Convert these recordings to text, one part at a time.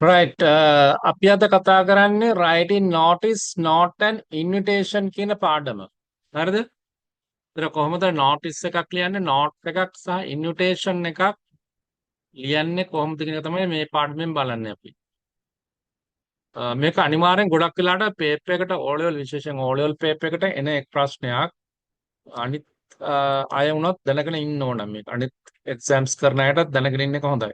right. අපි අද කතා කරන්නේ writing notice not an invitation කියන පාඩම. හරිද? ඒතර කොහොමද notice එකක් ලියන්නේ, note එකක් සහ invitation එකක් ලියන්නේ කොහොමද කියන එක තමයි මේ පාඩමෙන් බලන්නේ අපි. මේක අනිවාර්යෙන් ගොඩක් වෙලාට පේපර් එකට O level විශේෂයෙන් O level පේපර් එකට එන එක් ප්‍රශ්නයක්. අනිත් අය වුණත් දැනගෙන ඉන්න ඕන මේක. අනිත් exams කරන අයටත් දැනගෙන ඉන්න එක හොඳයි.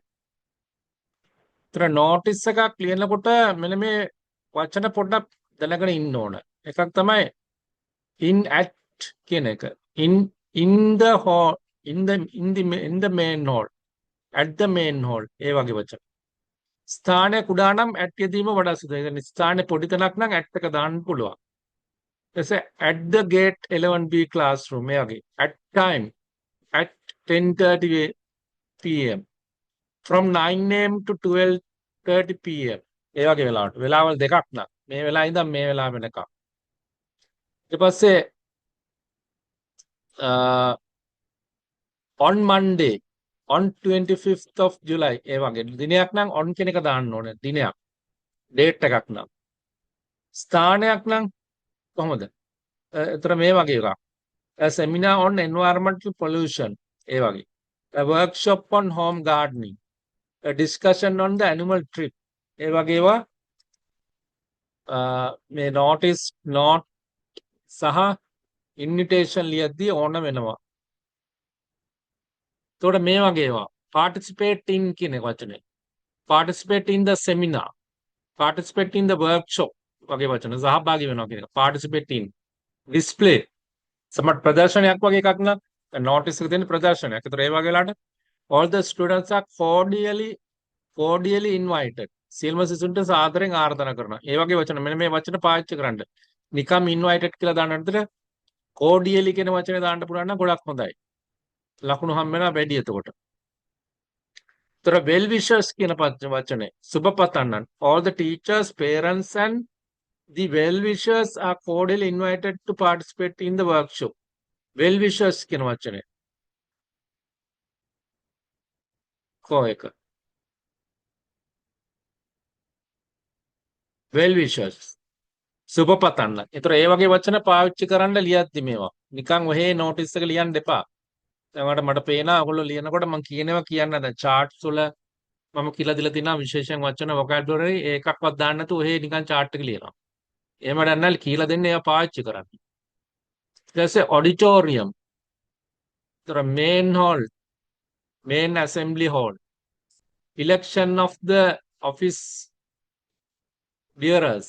ඒතර notice එකක් ලියනකොට මෙන්න මේ වචන පොඩ්ඩක් දැනගෙන ඉන්න ඕන. එකක් තමයි in at කියන එක. In the hall in the main hall at the main hall ඒ වගේ වචන. ස්ථානය කුඩා නම් at යෙදීම වඩා සුදුයි. ඒ කියන්නේ ස්ථානය පොඩි තැනක් නම් at එක දාන්න පුළුවන්. එසේ at the gate 11B classroom ඒ වගේ. At time at 10:30 pm from 9 am to 12:30 pm ඒ වගේ වෙලාවට. වෙලාවල් දෙකක් නම් මේ වෙලාව ඉඳන් මේ වෙලාව වෙනකම්. ඊට පස්සේ on Monday on 25th of July ඒ වගේ දිනයක් නම් on කියන එක දාන්න ඕනේ. දිනයක්. date එකක් නම්. ස්ථානයක් නම් කොහොමද? ඒතර මේ වගේ එකක්. A seminar on environmental pollution ඒ වගේ. A workshop on home gardening. A discussion on the animal trip ඒ වගේ ඒවා මේ notice note සහ invitation ලියද්දී ඕන වෙනවා. එතකොට මේ වගේ ඒවා participate in කියන වචනේ. participate in the seminar, participate in the workshop වගේ වචන සහභාගී වෙනවා කියන එක. participate in display සමහර ප්‍රදර්ශනයක් වගේ එකක් නම් notice එකේ තියෙන ප්‍රදර්ශනයක්. ඒතර ඒ වගේ වෙලාවට all the students are cordially invited. සියලුම සිසුන්ට සාදරයෙන් ආරාධනා කරනවා. ඒ වගේ වචන මෙන්න මේ වචන පාවිච්චි කරන්න. නිකම් invited කියලා දාන්න අතර cordially කියන වචනේ දාන්න පුළුවන් නම් ගොඩක් හොඳයි. ලකුණු හම් වෙනවා වැඩි එතකොට. ඒතර well wishers කියන වචනේ සුබ පතන්නන්. all the teachers, parents and the well wishers are cordially invited to participate in the workshop. well wishers කියන වචනේ කෝ එක well wishers සුබ පතන්න. ඒතර ඒ වගේ වචන පාවිච්චි කරන්න ලියද්දි මේවා. නිකන් ඔහේ notice එක ලියන්න එපා. දැන් මට පේනවා ඔයගොල්ලෝ ලියනකොට මම කියනවා කියන්න දැන් charts වල මම කියලා දීලා තිනවා විශේෂයෙන් වචන vocabulary ඒකක්වත් දාන්න නැතුව ඔහේ නිකන් chart එක ලියනවා. එහෙම නැත්නම් කියලා දෙන්නේ ඒවා පාවිච්චි කරන්න. ඊට පස්සේ auditorium. ඒතර main hall, main assembly hall. election of the office bearers.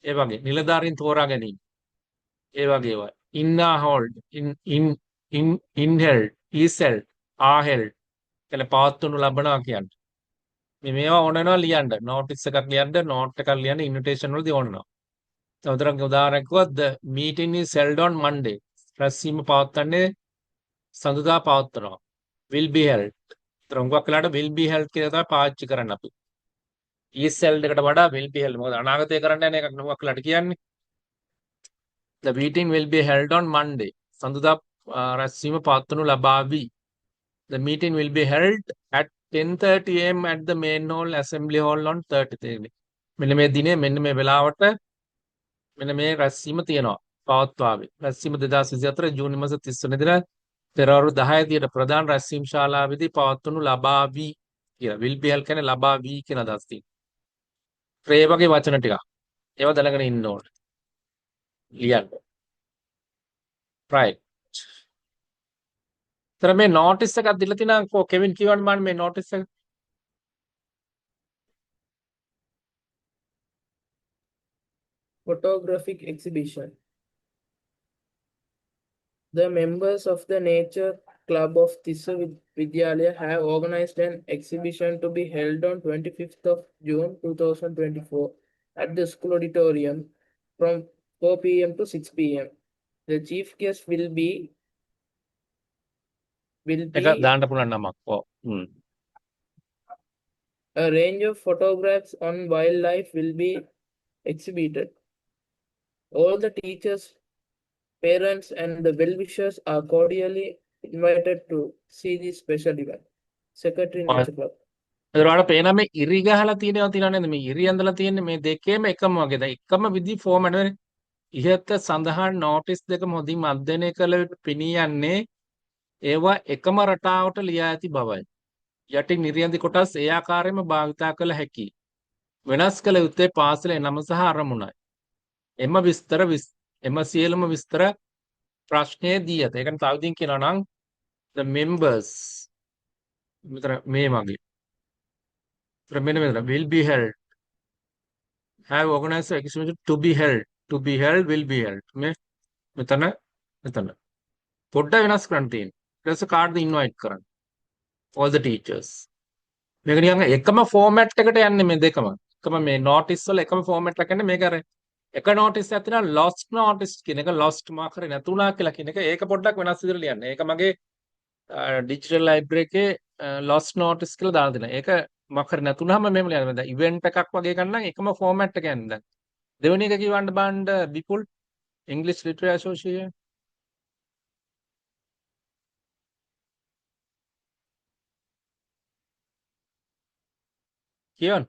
ඒ වගේ නිලධාරීන් තෝරා ගැනීම. ඒ වගේ ඒවා. inner hold, in held, is held, are held. කියලා පවත්වනු ලබනවා කියන්නේ. මේවා ඕන වෙනවා ලියන්න. notice එකක් ලියන්න, note එකක් ලියන්න, invitation වලදී ඕන වෙනවා. උදාහරණයක් කිව්වොත් the meeting is held on Monday. රැස්වීම පවත්වන්නේ සඳුදා පවත්වනවා. will be held. තරංගයක් වෙලාට will be held කියලා තමයි පාවිච්චි කරන්න අපි. is held එකට වඩා will be held. මොකද අනාගතේ කරන්න යන එකක් නුඹක් වෙලාට කියන්නේ. The meeting will be held on Monday. සඳුදා රැස්වීම පවත්වනු ලබාවි. The meeting will be held at 10:30 am at the main hall assembly hall on 30th. මෙන්න මේ දිනේ මෙන්න මේ වෙලාවට මෙන්න මේ රැස්වීම තියෙනවා. පවත්වාවේ. රැස්වීම 2024 ජූනි මාස 30 වෙනිදා පෙරවරු 10 දියට ප්‍රධාන රැස්වීම් ශාලාවේදී පවත්වනු ලබාවි කියලා. will be held කියන්නේ ලබාවි කියන අදහස් තියෙනවා. ඒ වගේ වචන ටික. ඒවා දැනගෙන ඉන්න ඕනේ. ලියන්න. right. තර මේ notice එකක් දීලා තිනා කෙවින් කියවන්න මම මේ notice එක. Photographic exhibition. The members of the Nature Club of Tissa Vidyalaya have organized an exhibition to be held on 25th of June 2024 at the school auditorium from 4 p.m. to 6 p.m. The chief guest will be එක දාන්න පුළුවන් නමක්. ඔව්. a range of photographs on wildlife will be exhibited. All the teachers, parents, and the well-wishers are cordially invited to see this special event. Secretary Nature Club. ඒතර ඔයාලට පේනවා මේ ඉරි ගහලා තියෙනවා නේද? මේ ඉරි ඇඳලා තියෙන්නේ මේ දෙකේම එකම වගේ. දැන් එකම විදි ෆෝමැට් එකනේ. ඉහත සඳහන් නෝටිස් දෙකම හොඳින් අධ්‍යයනය කළ විට පෙනී යන්නේ ඒවා එකම රටාවට ලියා ඇති බවයි. යටින් නිර්යන්දි කොටස් ඒ ආකාරයෙන්ම භාවිතා කළ හැකියි. වෙනස් කළ යුත්තේ පාසලේ නම සහ අරමුණයි. එම සියලුම විස්තර ප්‍රශ්නයේ දී ඇත. ඒකනේ තව ඉදින් කියනවා නම් the members මෙතන මේ වගේ. ඒතර මෙන්න මෙතන will be held have organized exhibition to be held will be held මේ මෙතන පොඩ්ඩක් වෙනස් කරන්න තියෙනවා. ඊට පස්සේ කාටද ඉන්වයිට් කරන්න all the teachers. මේක නිකන් එකම ෆෝමැට් එකට යන්නේ මේ දෙකම. එකම මේ නෝටිස් වල එකම ෆෝමැට් එකක් යන්නේ මේක අර එක නෝටිස් එකක් තියෙනවා lost notice කියන එක lost mark කරේ නැතුණා කියලා කියන එක. ඒක පොඩ්ඩක් වෙනස් විදිහට ලියන්න. ඒක මගේ ඩිජිටල් ලයිබ්‍රරි එකේ lost notice කියලා දාලා දෙනවා. ඒක mark කරේ නැතුණාම මෙහෙම ලියන්න. දැන් ඉවෙන්ට් එකක් වගේ ගන්න එකම ෆෝමැට් එක යන්නේ. දැන් දෙවෙනි එක කියවන්න බාන්න විපුල් English Literature Association කියවන්න.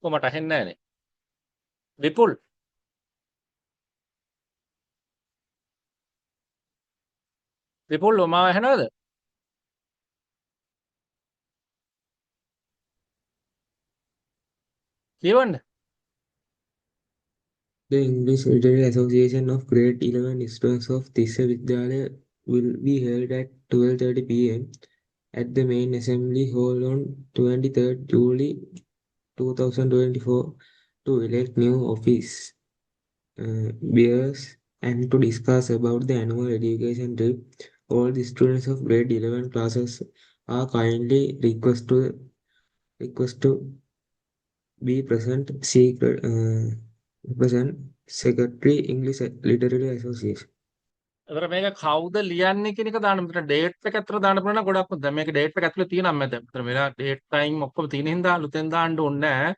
කොහමට අහෙන්නේ නැහනේ. විපුල් මාව ඇහෙනවද? කියවන්න. The English Literary Association of Grade 11 students of Tissa Vidyalaya will be held at 12:30 p.m. at the main assembly hall on 23rd July 2024 to elect new office bearers and to discuss about the annual education trip. All the students of grade 11 classes are kindly request to be present. Present Secretary English Literary Association. ඒතර මේක කවුද ලියන්නේ කියන එක දාන්න. මෙතන date එක ඇතුළේ දාන්න පුළුවන් නම් ගොඩක් හොඳයි. දැන් මේක ඩේට් එක ඇතුළේ තියෙනවා මම දැන්. මෙතන මෙලා ඩේට් ටයිම් ඔක්කොම තියෙන හින්දා අලුතෙන් දාන්න ඕනේ නැහැ.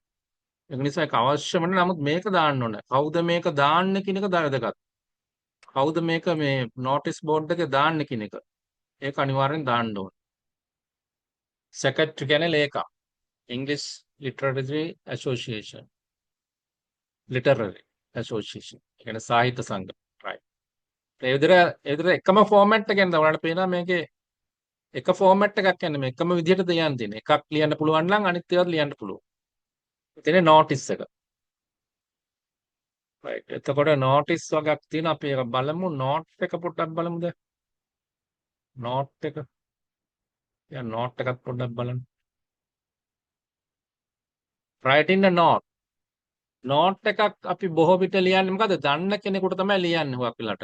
ඒක නිසා ඒක අවශ්‍යම නැහැ. නමුත් මේක දාන්න ඕනේ. කවුද මේක දාන්නේ කියන එක වැදගත්. කවුද මේක මේ නෝටිස් බෝඩ් එකේ දාන්නේ කියන එක. ඒක අනිවාර්යෙන් දාන්න ඕනේ. සෙක්‍රටරි කියන්නේ ලේකම්. English Literary Association. Literary Association. ඒ කියන්නේ සාහිත්‍ය සංගම. right. ඒ විදිහට එකම ෆෝමැට් එකෙන් ඔයාලට පේනවා මේකේ එක ෆෝමැට් එකක් යන්නේ මේ එකම විදිහට තියන්න තියෙන. එකක් ලියන්න පුළුවන් නම් අනිත් ඒවාත් ලියන්න පුළුවන්. එතන නෝටිස් එක. right. එතකොට නෝටිස් වගේක් තියෙනවා. අපි ඒක බලමු. නෝට් එක පොඩ්ඩක් බලමුද? නෝට් එක. යා නෝට් එකත් පොඩ්ඩක් බලන්න. writing a note. නෝට් එකක් අපි බොහෝ විට ලියන්නේ මොකද? දන්න කෙනෙකුට තමයි ලියන්නේ හුඟක් වෙලාට.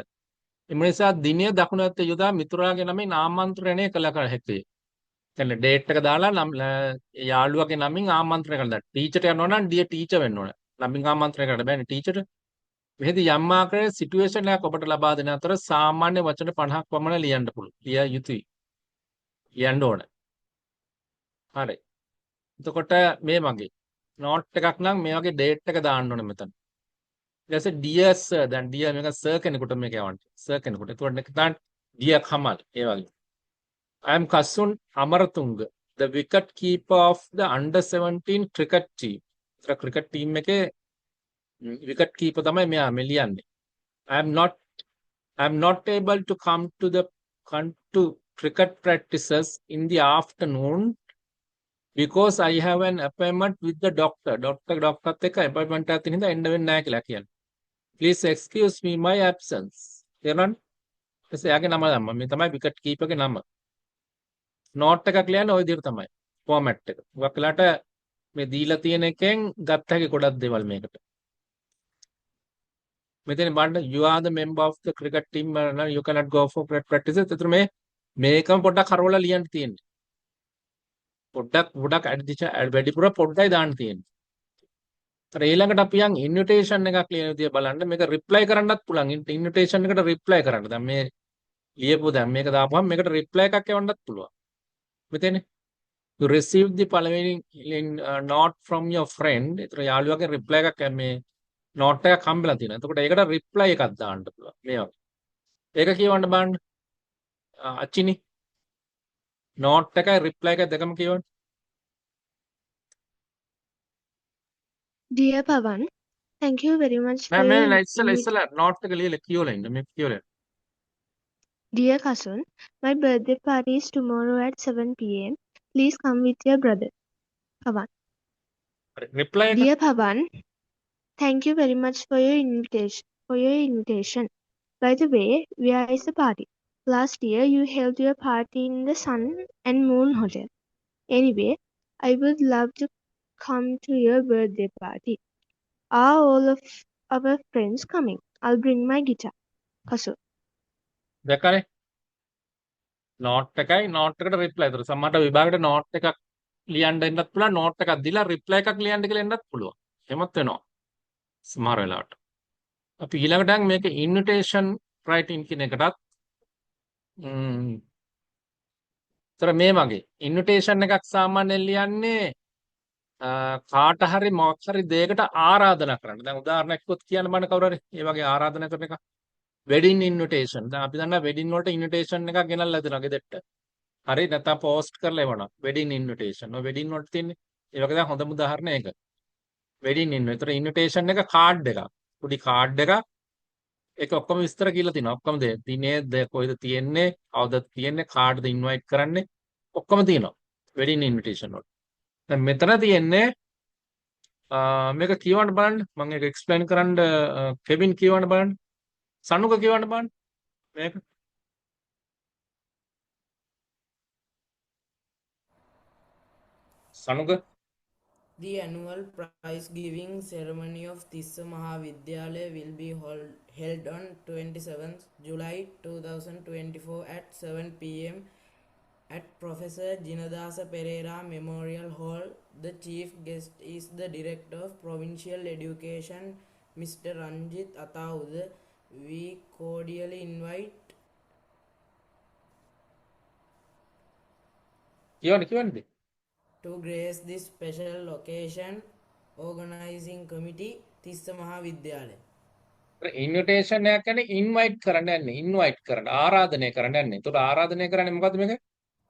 එම නිසා දිනය දකුණු අතේ යොදා මිතුරාගේ නමින් ආමන්ත්‍රණය කළ හැකියි. කියන්නේ ඩේට් එක දාලා නම් යාළුවගේ නමින් ආමන්ත්‍රණය කරලා ටීචර්ට යනවා නම් ඩියර් ටීචර් වෙන්න ඕන. නමින් ආමන්ත්‍රණය කරන්න බෑනේ ටීචර්ට. මෙහිදී යම් ආකාරයේ සිටුේෂන් එකක් ඔබට ලබා දෙන අතර සාමාන්‍ය වචන 50ක් පමණ ලියන්න පුළුවන්. ලිය යුතුයි. ලියන්න ඕන. හරි. එතකොට මේ වගේ නෝට් එකක් නම් මේ වගේ ඩේට් එක දාන්න ඕනේ මෙතන. ඊට පස්සේ dear sir දැන් dear මේක sir කෙනෙකුට මේක යවන්න. sir කෙනෙකුට. එතකොට නැත්නම් dear කමල් ඒ වගේ. I am Kasun Amaratunga, the wicket keeper of the under 17 cricket team. ඒතර cricket team එකේ wicket keeper තමයි මෙයා මේ ලියන්නේ. I am not able to come to cricket practices in the afternoon because I have an appointment with the doctor. Doctorත් එක්ක appointment එකක් තියෙන හින්දා එන්න වෙන්නේ නැහැ කියලා කියන්නේ. Please excuse me my absence. තේරුණාද? ඊපස්සේ එයාගේ නම දැම්මා. මේ තමයි wicket keeper ගේ නම. නෝට් එකක් ලියන්න ওই විදිහට තමයි. ෆෝමැට් එක. හුඟක් වෙලාට මේ දීලා තියෙන එකෙන් ගත්ත හැකි ගොඩක් දේවල් මේකට. මෙතන බලන්න you are the member of the cricket team you cannot go for cricket practices. ඒතර මේකම පොඩ්ඩක් හරවලා ලියන්න තියෙන්නේ. පොඩ්ඩක් වැඩිපුර පොඩ්ඩයි දාන්න තියෙන්නේ. ඒතර ඊළඟට අපි යන් ඉන්විටේෂන් එකක් ලියන විදිය බලන්න. මේක රිප්ලයි කරන්නත් පුළුවන්. ඉන්විටේෂන් එකට රිප්ලයි කරන්න. දැන් මේ ලියපුවා දැන් මේක දාපුවම මේකට රිප්ලයි එකක් එවන්නත් පුළුවන්. මෙතන you received the following note from your friend. ඒතර යාළුවාගේ රිප්ලයි එකක් මේ නෝට් එකක් හම්බෙලා තියෙනවා. එතකොට ඒකට රිප්ලයි එකක් දාන්න පුළුවන්. මේ වගේ. ඒක කියවන්න බලන්න. අච්චිනි නෝට් එකයි රිප්ලයි එකයි දෙකම කියවන්න. Dear Pawan, thank you very much for මේ your ඉස්සලා නෝට් එක ලියලා කියවලා ඉන්න. මේ කියවලා. Dear cousin, my birthday party is tomorrow at 7 p.m. Please come with your brother, Pawan. Reply එක Dear Pawan, thank you very much for your invitation. By the way, where is the party? Last year you held your party in the Sun and Moon Hotel. Anyway, I would love to come to your birthday party. Are all of our friends coming? I'll bring my guitar. Kasu. දැක්කනේ? Note එකයි note එකට reply. ඒතර සමහරට විභාගෙට note එකක් ලියන්න එන්නත් පුළුවන්. Note එකක් දීලා රිප්ලයි එකක් ලියන්න කියලා එන්නත් පුළුවන්. එහෙමත් වෙනවා. සමහර වෙලාවට. අපි ඊළඟට මේක ඉන්විටේෂන් රයිටින් කියන එකටත් ඒතර මේ වගේ ඉන්විටේෂන් එකක් සාමාන්‍යයෙන් ලියන්නේ කාට හරි මොකක් හරි දෙයකට ආරාධනා කරන්න. දැන් උදාහරණයක් කිව්වොත් කියන්න බෑ කවුරු හරි. ඒ වගේ ආරාධනා කරන එක. Wedding invitation. දැන් අපි දන්නා වෙඩින් වලට ඉන්විටේෂන් එකක් ගෙනල්ලා දෙනවා ගෙදරට. හරි නැත්නම් පෝස්ට් කරලා එවනවා. Wedding invitation. ඔය වෙඩින් වලට තියෙන්නේ. ඒ වගේ දැන් හොඳම උදාහරණය ඒක. Wedding invitation. ඉන්විටේෂන් එක කාඩ් එකක්. පොඩි කාඩ් එකක්. ඒක ඔක්කොම විස්තර කියලා තිනවා. ඔක්කොම දිනේ කොයිද තියෙන්නේ, කවුද තියෙන්නේ, කාටද ඉන්වයිට් කරන්නේ ඔක්කොම තියෙනවා. වෙඩින් ඉන්විටේෂන් වල. දැන් මෙතන තියෙන්නේ මේක කියවන්න බලන්න. මම ඒක එක්ස්ප්ලেইন කරන්න කෙවින් කියවන්න බලන්න. සනුක කියවන්න බලන්න. මේක Sanuka The annual prize giving ceremony of Tissa Mahavidyalaya will be held on 27th July 2024 at 7 p.m. at Professor Jinadasa Pereira Memorial Hall. The chief guest is the Director of Provincial Education, Mr. Ranjit Atauda. We cordially invite කියවන්න. to grace this special occasion organizing committee Tissa Mahavidyalaya. Invitation එකක් කියන්නේ invite කරන්න යන්නේ. Invite කරන්න ආරාධනය කරන්න යන්නේ. ඒකට ආරාධනය කරන්නේ මොකද්ද මේක?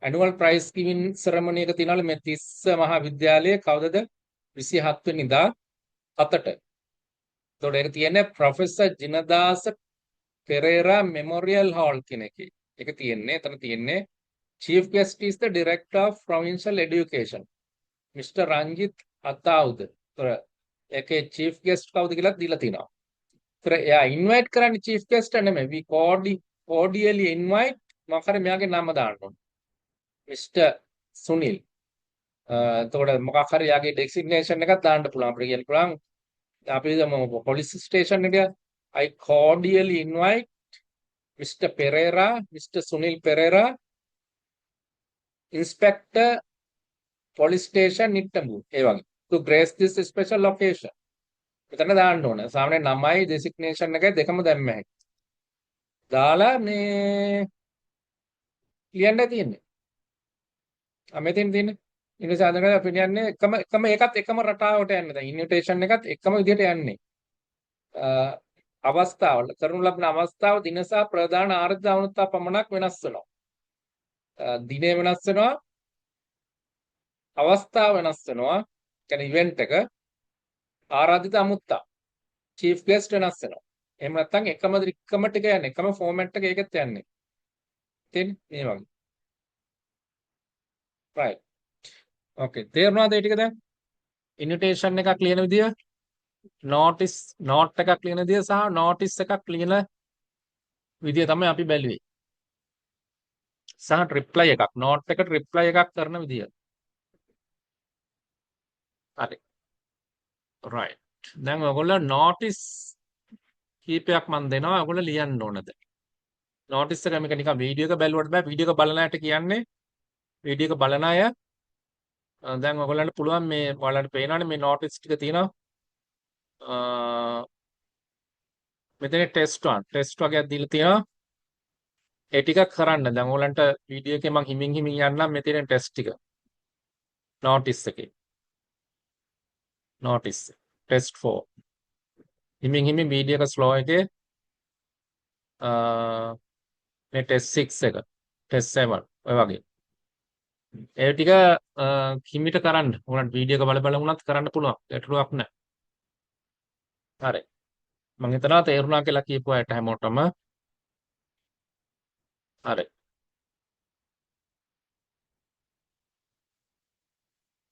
ඇනුවල් ප්‍රයිස් ගිවින් සෙරමනි එක තියනවලු මේ තිස්ස මහා විද්‍යාලයේ කවදද 27 වෙනිදා 7ට. ඒතකොට ඒක තියෙන්නේ ප්‍රොෆෙසර් ජිනදාස පෙරේරා මෙමෝරියල් හෝල් කියන එකේ. ඒක තියෙන්නේ එතන තියෙන්නේ chief guest is the director of provincial education Mr. Ranjit Atauda. ඒතකොට ඒකේ chief guest කවුද කියලා දීලා තිනවා. ඒතර එයා ඉන්වයිට් කරන්නේ chief guest නෙමෙයි. we cordially invite මොකක් හරි මෙයාගේ නම දාන්න ඕනේ. Mr. Sunil. එතකොට මොකක් හරි යාගේ ඩෙසිග්නේෂන් එකක් දාන්න පුළුවන්. අපිට කියන්න පුළුවන් අපි පොලිස් ස්ටේෂන් එක I cordially invite Mr. Pereira, Mr. Sunil Pereira, Inspector Police Station Nittambu. ඒ වගේ. To grace this special location. මෙතන දාන්න ඕන. සාමාන්‍ය නමයි ඩෙසිග්නේෂන් එකයි දෙකම දැම්ම හැකියි. දාලා මේ ලියන්න තියෙන්නේ. මෙතෙන් තියෙන්නේ ඉංග්‍රීසි ආදරය අපි කියන්නේ එකම ඒකත් එකම රටාවට යන්නේ. දැන් ඉන්විටේෂන් එකත් එකම විදිහට යන්නේ. අවස්ථාවල කරනු ලබන අවස්ථාව දින සහ ප්‍රධාන ආර්ථික අවුරුද්දා පමණක් වෙනස් වෙනවා. දිනේ වෙනස් වෙනවා. අවස්ථාව වෙනස් වෙනවා. කියන්නේ ඉවෙන්ට් එක ආරාධිත අමුත්තා චීෆ් ගෙස්ට් වෙනස් වෙනවා. එහෙම නැත්නම් එකම ටික යන්නේ. එකම ෆෝමැට් එක ඒකෙත් යන්නේ. තේන්නේ මේ වගේ. right. okay. තේරුණාද ඒ ටික දැන්? ඉන්විටේෂන් එකක් ලියන විදිය, නෝට් එකක් ලියන විදිය සහ නෝටිස් එකක් ලියන විදිය තමයි අපි බැලුවේ. සහ රිප්ලයි එකක්, නෝට් එකට රිප්ලයි එකක් කරන විදිය. හරි. right. දැන් ඔයගොල්ලෝ නෝටිස් කීපයක් මම දෙනවා. ඔයගොල්ලෝ ලියන්න ඕනද? නෝටිස් එක මේක නිකන් වීඩියෝ එක බැලුවට බෑ. වීඩියෝ එක බලන අයට කියන්නේ වීඩියෝ එක බලන අය දැන් ඔයගොල්ලන්ට පුළුවන් මේ ඔයාලට පේනවනේ මේ නෝටිස් ටික තියෙනවා. මෙතන ටෙස්ට් 1 වගේක් දීලා තියෙනවා. ඒ ටික කරන්න. දැන් ඔයගොල්ලන්ට වීඩියෝ එකේ මම හිමින් යන්නම් මෙතන ටෙස්ට් ටික. නෝටිස් එකේ. Notice test 4. හිමින් වීඩියෝ එක ස්ලෝ එකේ මේ ටෙස්ට් 6 එක ටෙස්ට් 7 ඔය වගේ ඒ ටික හිමිට කරන්න ඕනට වීඩියෝ එක බල වුණත් කරන්න පුළුවන් ගැටලුවක් නැහැ. හරි. මම හිතනවා තේරුණා කියලා කියපු අයට හැමෝටම හරි.